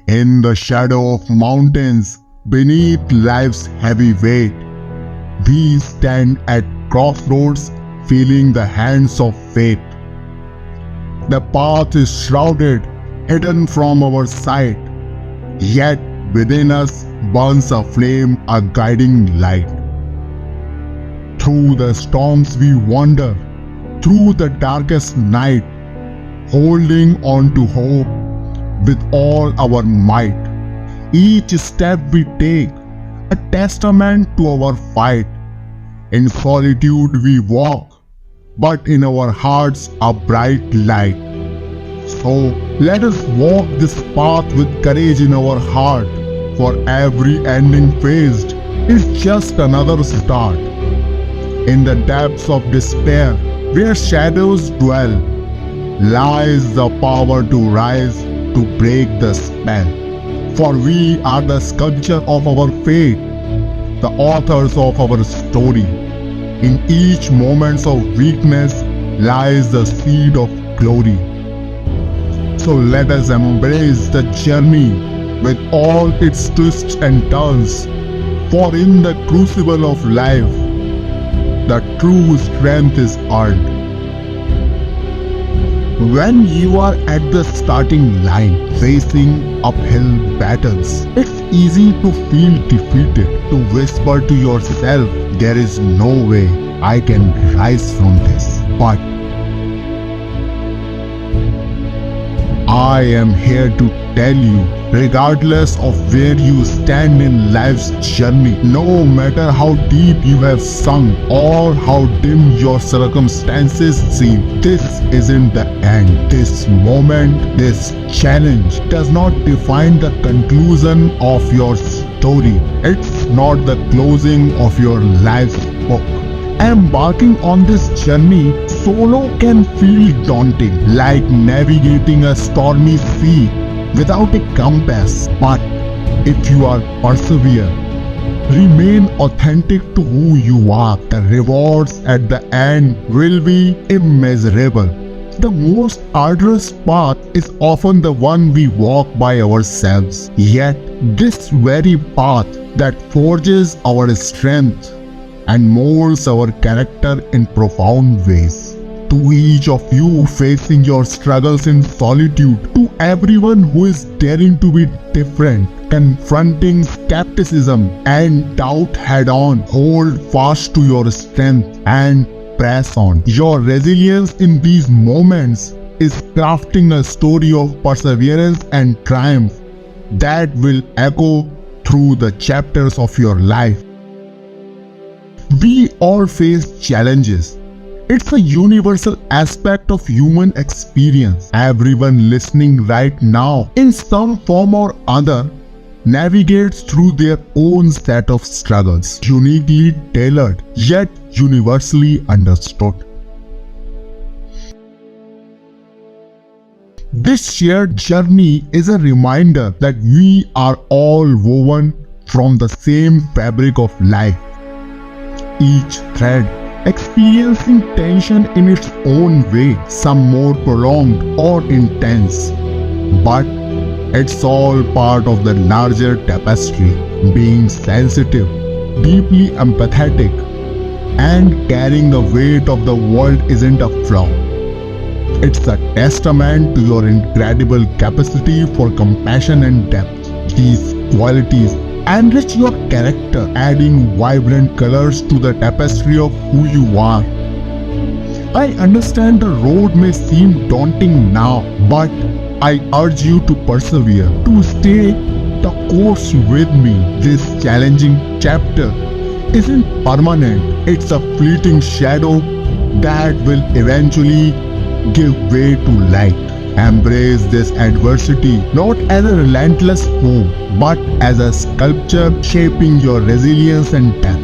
In the shadow of mountains, beneath life's heavy weight, we stand at crossroads, feeling the hands of fate. The path is shrouded, hidden from our sight, yet within us burns a flame, a guiding light. Through the storms we wander, through the darkest night, holding on to hope with all our might. Each step we take, a testament to our fight. In solitude we walk, but in our hearts a bright light. So let us walk this path with courage in our heart, for every ending faced is just another start. In the depths of despair, where shadows dwell, lies the power to rise, to break the spell. For we are the sculpture of our fate, the authors of our story. In each moment of weakness lies the seed of glory. So let us embrace the journey with all its twists and turns, for in the crucible of life, the true strength is earned. When you are at the starting line, facing uphill battles, it's easy to feel defeated, to whisper to yourself, there is no way I can rise from this. But I am here to tell you, regardless of where you stand in life's journey, no matter how deep you have sunk or how dim your circumstances seem, this isn't the end. This moment, this challenge does not define the conclusion of your story. It's not the closing of your life's book. Embarking on this journey solo can feel daunting, like navigating a stormy sea without a compass. But if you are persevere, remain authentic to who you are, the rewards at the end will be immeasurable. The most arduous path is often the one we walk by ourselves. Yet this very path that forges our strength and molds our character in profound ways. To each of you facing your struggles in solitude, to everyone who is daring to be different, confronting skepticism and doubt head on, hold fast to your strength and press on. Your resilience in these moments is crafting a story of perseverance and triumph that will echo through the chapters of your life. We all face challenges. It's a universal aspect of human experience. Everyone listening right now, in some form or other, navigates through their own set of struggles, uniquely tailored, yet universally understood. This shared journey is a reminder that we are all woven from the same fabric of life. Each thread experiencing tension in its own way, some more prolonged or intense. But it's all part of the larger tapestry. Being sensitive, deeply empathetic, and carrying the weight of the world isn't a flaw. It's a testament to your incredible capacity for compassion and depth. These qualities enrich your character, adding vibrant colors to the tapestry of who you are. I understand the road may seem daunting now, but I urge you to persevere, to stay the course with me. This challenging chapter isn't permanent. It's a fleeting shadow that will eventually give way to light. Embrace this adversity not as a relentless foe, but as a sculpture shaping your resilience and depth.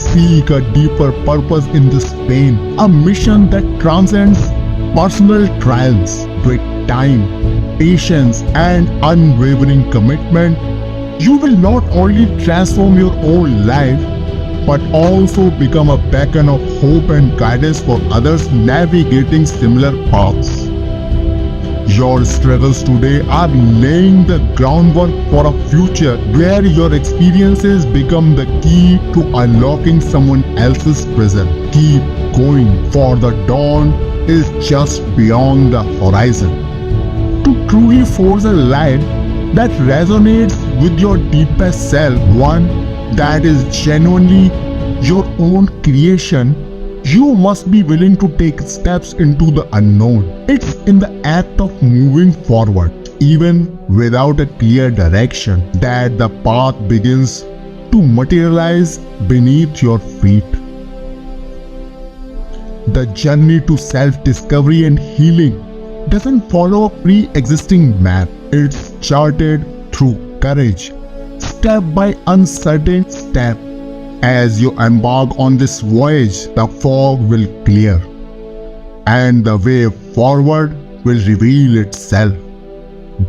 Seek a deeper purpose in this pain, a mission that transcends personal trials. With time, patience, and unwavering commitment, you will not only transform your own life, but also become a beacon of hope and guidance for others navigating similar paths. Your struggles today are laying the groundwork for a future where your experiences become the key to unlocking someone else's present. Keep going, for the dawn is just beyond the horizon. To truly forge a life that resonates with your deepest self, one that is genuinely your own creation, you must be willing to take steps into the unknown. It's in the act of moving forward, even without a clear direction, that the path begins to materialize beneath your feet. The journey to self-discovery and healing doesn't follow a pre-existing map. It's charted through courage, step by uncertain step. As you embark on this voyage, the fog will clear, and the way forward will reveal itself,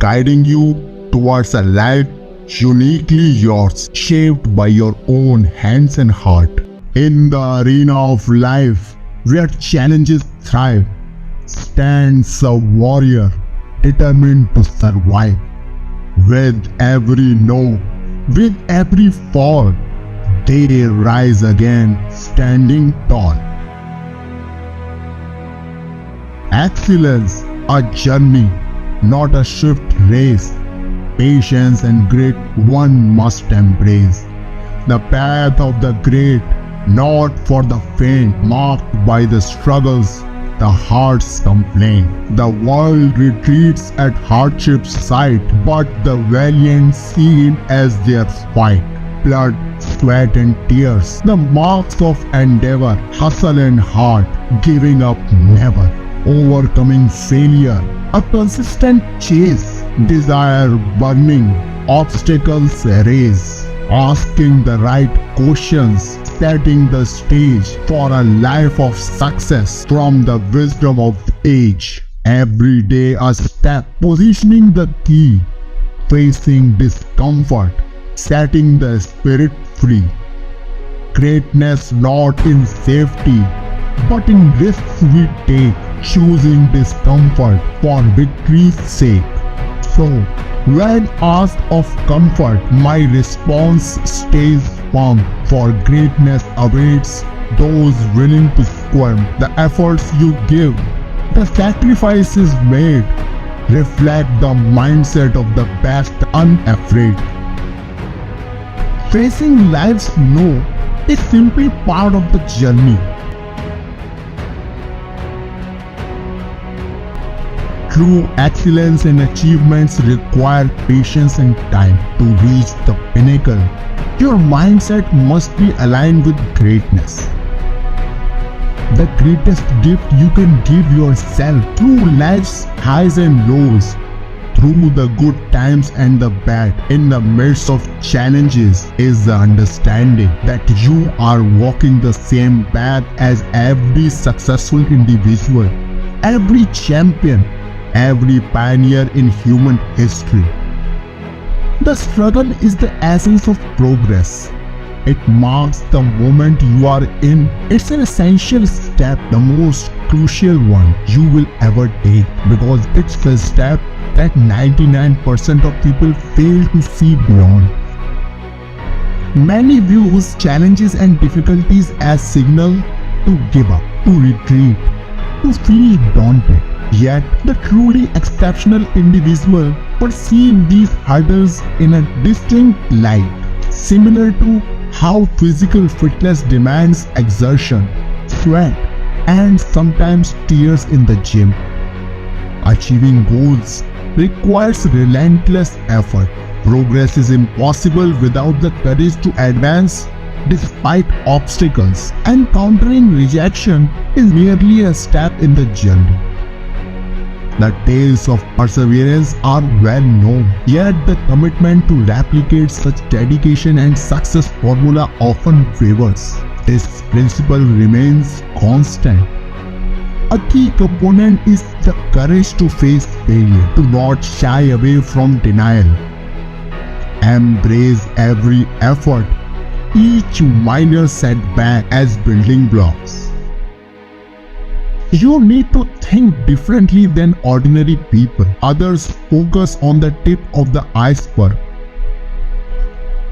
guiding you towards a life uniquely yours, shaped by your own hands and heart. In the arena of life, where challenges thrive, stands a warrior determined to survive. With every no, with every fall, they rise again, standing tall. Excellence, a journey, not a swift race. Patience and grit one must embrace. The path of the great, not for the faint, marked by the struggles the hearts complain. The world retreats at hardship's sight, but the valiant see it as their fight. Blood, sweat and tears, the marks of endeavor, hustle and heart, giving up never, overcoming failure, a consistent chase, desire burning, obstacles erase, asking the right questions, setting the stage for a life of success from the wisdom of age. Every day a step, positioning the key, facing discomfort, setting the spirit free. Greatness not in safety, but in risks we take, choosing discomfort for victory's sake. So, when asked of comfort, my response stays firm, for greatness awaits those willing to squirm. The efforts you give, the sacrifices made, reflect the mindset of the best unafraid. Facing life's no is simply part of the journey. True excellence and achievements require patience and time. To reach the pinnacle, your mindset must be aligned with greatness. The greatest gift you can give yourself through life's highs and lows, through the good times and the bad, in the midst of challenges, is the understanding that you are walking the same path as every successful individual, every champion, every pioneer in human history. The struggle is the essence of progress. It marks the moment you are in. It's an essential step, the most crucial one you will ever take, because it's the step that 99% of people fail to see beyond. Many view challenges and difficulties as signal to give up, to retreat, to feel daunted. Yet, the truly exceptional individual perceive these hurdles in a distinct light, similar to how physical fitness demands exertion, sweat, and sometimes tears in the gym. Achieving goals requires relentless effort. Progress is impossible without the courage to advance despite obstacles. Encountering rejection is merely a step in the journey. The tales of perseverance are well known, yet the commitment to replicate such dedication and success formula often wavers. This principle remains constant. A key component is the courage to face failure, to not shy away from denial. Embrace every effort, each minor setback as building blocks. You need to think differently than ordinary people. Others focus on the tip of the iceberg.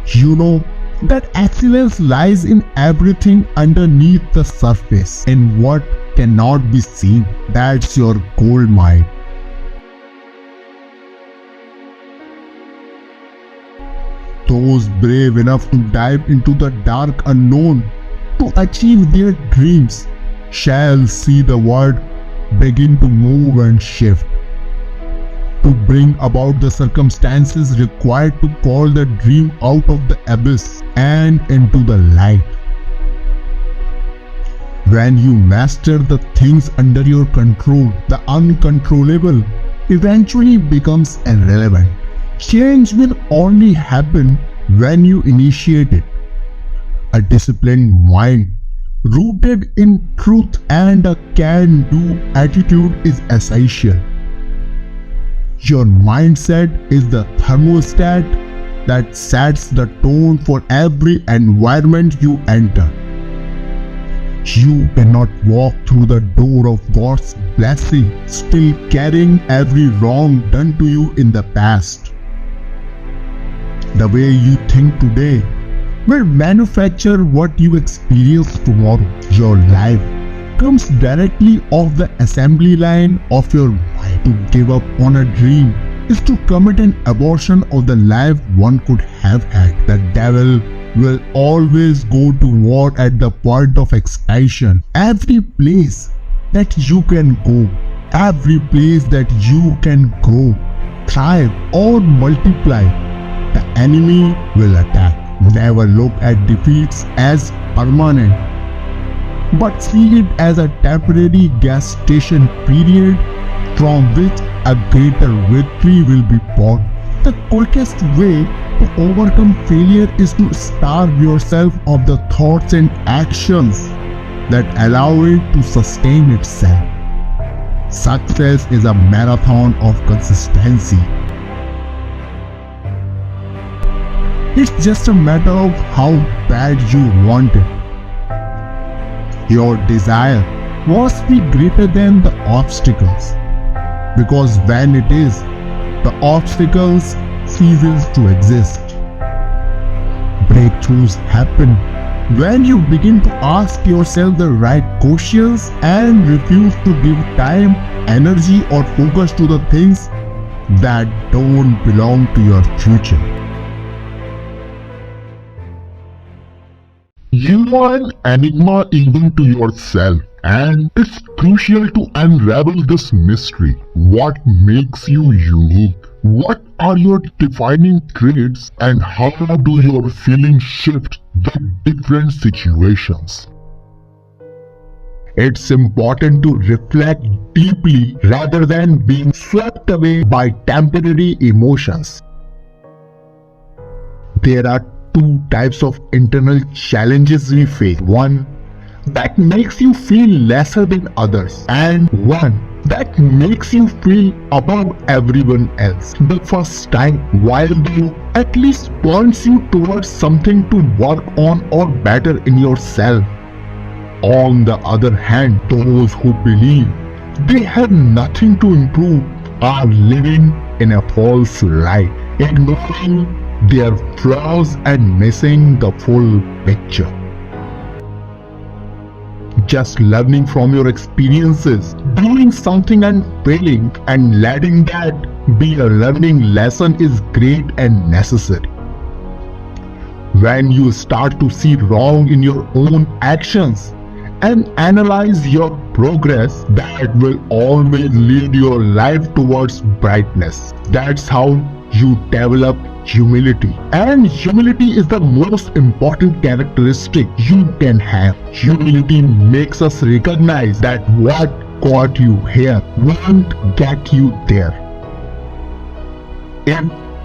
You know that excellence lies in everything underneath the surface, in what cannot be seen. That's your gold mine. Those brave enough to dive into the dark unknown to achieve their dreams shall see the world begin to move and shift, to bring about the circumstances required to call the dream out of the abyss and into the light. When you master the things under your control, the uncontrollable eventually becomes irrelevant. Change will only happen when you initiate it. A disciplined mind, rooted in truth and a can-do attitude is essential. Your mindset is the thermostat that sets the tone for every environment you enter. You cannot walk through the door of God's blessing still carrying every wrong done to you in the past. The way you think today will manufacture what you experience tomorrow. Your life comes directly off the assembly line of your mind. To give up on a dream is to commit an abortion of the life one could have had. The devil will always go to war at the point of excitation. Every place that you can go, every place that you can grow, thrive or multiply, the enemy will attack. Never look at defeats as permanent, but see it as a temporary gestation period from which a greater victory will be born. The quickest way to overcome failure is to starve yourself of the thoughts and actions that allow it to sustain itself. Success is a marathon of consistency. It's just a matter of how bad you want it. Your desire must be greater than the obstacles, because when it is, the obstacles ceases to exist. Breakthroughs happen when you begin to ask yourself the right questions and refuse to give time, energy or focus to the things that don't belong to your future. You are an enigma even to yourself, and it's crucial to unravel this mystery. What makes you unique? What are your defining traits, and how do your feelings shift with different situations? It's important to reflect deeply rather than being swept away by temporary emotions. There are two types of internal challenges we face. One that makes you feel lesser than others, and one that makes you feel above everyone else. The first time, while they at least points you towards something to work on or better in yourself. On the other hand, those who believe they have nothing to improve are living in a false light, ignoring their flaws and missing the full picture. Just learning from your experiences, doing something and failing, and letting that be a learning lesson is great and necessary. When you start to see wrong in your own actions and analyze your progress, that will always lead your life towards brightness. That's how you develop humility. And humility is the most important characteristic you can have. Humility makes us recognize that what got you here won't get you there. If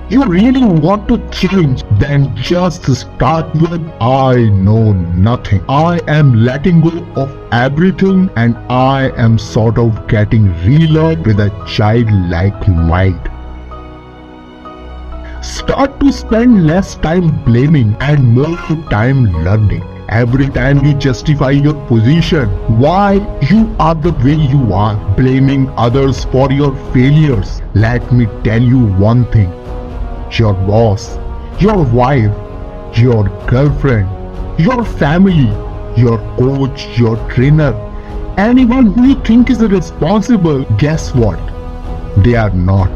you really want to change, then just start with I know nothing. I am letting go of everything, and I am sort of getting realer with a childlike mind. Start to spend less time blaming and more time learning. Every time you justify your position, why you are the way you are, blaming others for your failures. Let me tell you one thing. Your boss, your wife, your girlfriend, your family, your coach, your trainer, anyone who you think is responsible, guess what? They are not.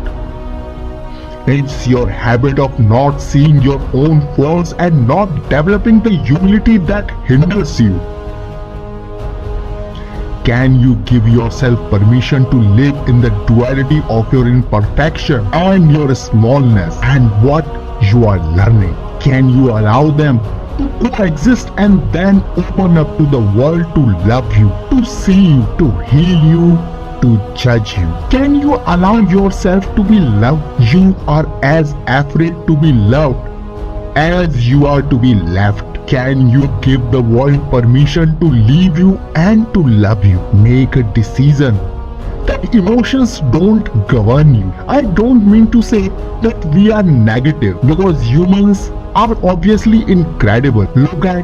It's your habit of not seeing your own flaws and not developing the humility that hinders you. Can you give yourself permission to live in the duality of your imperfection and your smallness and what you are learning? Can you allow them to coexist and then open up to the world to love you, to see you, to heal you, to judge you? Can you allow yourself to be loved? You are as afraid to be loved as you are to be left. Can you give the world permission to leave you and to love you? Make a decision that emotions don't govern you. I don't mean to say that we are negative, because humans are obviously incredible. Look at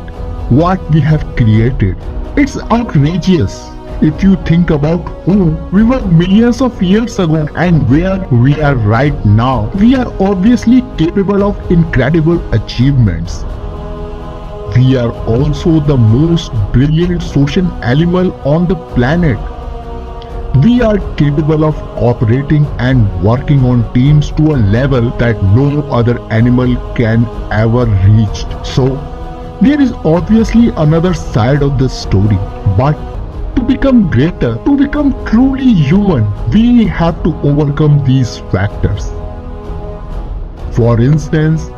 what we have created. It's outrageous. If you think about who we were millions of years ago and where we are right now, we are obviously capable of incredible achievements. We are also the most brilliant social animal on the planet. We are capable of cooperating and working on teams to a level that no other animal can ever reach. So, there is obviously another side of the story, but to become greater, to become truly human, we have to overcome these factors. For instance,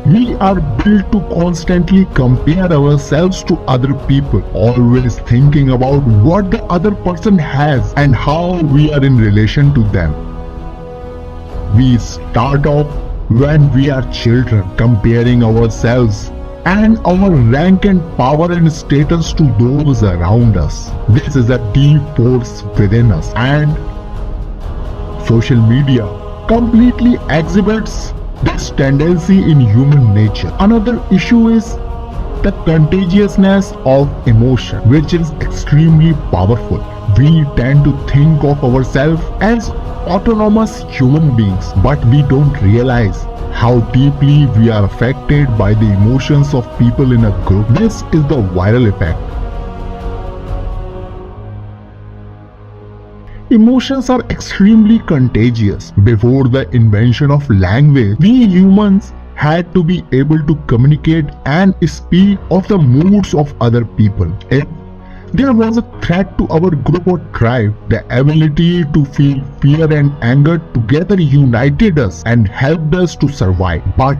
we are built to constantly compare ourselves to other people, always thinking about what the other person has and how we are in relation to them. We start off when we are children, comparing ourselves and our rank and power and status to those around us. This is a deep force within us, and social media completely exhibits this tendency in human nature. Another issue is the contagiousness of emotion, which is extremely powerful. We tend to think of ourselves as autonomous human beings, but we don't realize how deeply we are affected by the emotions of people in a group. This is the viral effect. Emotions are extremely contagious. Before the invention of language, we humans had to be able to communicate and speak of the moods of other people. If there was a threat to our group or tribe, the ability to feel fear and anger together united us and helped us to survive. But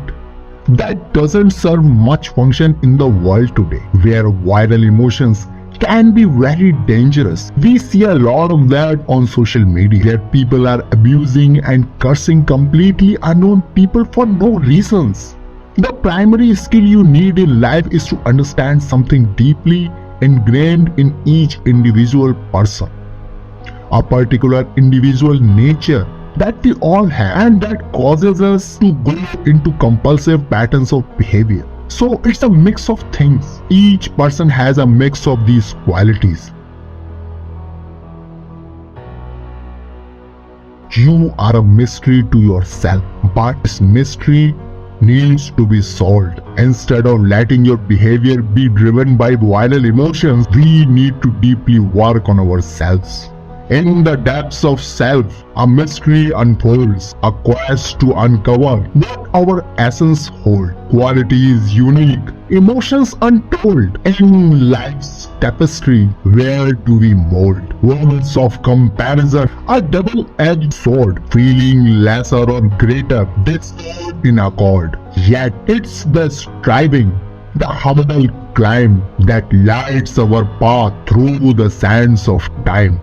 that doesn't serve much function in the world today, where viral emotions can be very dangerous. We see a lot of that on social media, where people are abusing and cursing completely unknown people for no reasons. The primary skill you need in life is to understand something deeply ingrained in each individual person, a particular individual nature that we all have and that causes us to go into compulsive patterns of behavior. So it's a mix of things. Each person has a mix of these qualities. You are a mystery to yourself, but this mystery needs to be solved. Instead of letting your behavior be driven by violent emotions, we need to deeply work on ourselves. In the depths of self, a mystery unfolds, a quest to uncover what our essence holds. Qualities unique, emotions untold. In life's tapestry, where do we mold? Worlds of comparison, a double-edged sword, feeling lesser or greater, discord in accord. Yet it's the striving, the humble climb that lights our path through the sands of time.